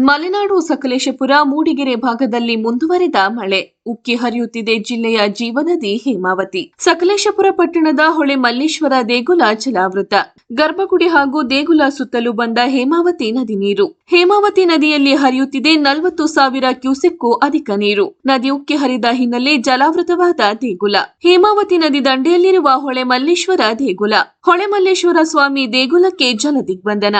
ಮಲೆನಾಡು ಸಕಲೇಶಪುರ ಮೂಡಿಗೆರೆ ಭಾಗದಲ್ಲಿ ಮುಂದುವರೆದ ಮಳೆ ಉಕ್ಕಿ ಹರಿಯುತ್ತಿದೆ ಜಿಲ್ಲೆಯ ಜೀವನದಿ ಹೇಮಾವತಿ. ಸಕಲೇಶಪುರ ಪಟ್ಟಣದ ಹೊಳೆ ಮಲ್ಲೇಶ್ವರ ದೇಗುಲ ಜಲಾವೃತ. ಗರ್ಭಗುಡಿ ಹಾಗೂ ದೇಗುಲ ಸುತ್ತಲೂ ಬಂದ ಹೇಮಾವತಿ ನದಿ ನೀರು. ಹೇಮಾವತಿ ನದಿಯಲ್ಲಿ ಹರಿಯುತ್ತಿದೆ 40,000 ಕ್ಯೂಸೆಕ್ಗೂ ಅಧಿಕ ನೀರು. ನದಿ ಉಕ್ಕಿ ಹರಿದ ಹಿನ್ನೆಲೆ ಜಲಾವೃತವಾದ ದೇಗುಲ. ಹೇಮಾವತಿ ನದಿ ದಂಡೆಯಲ್ಲಿರುವ ಹೊಳೆ ಮಲ್ಲೇಶ್ವರ ದೇಗುಲ. ಹೊಳೆ ಮಲ್ಲೇಶ್ವರ ಸ್ವಾಮಿ ದೇಗುಲಕ್ಕೆ ಜಲ ದಿಗ್ಬಂಧನ.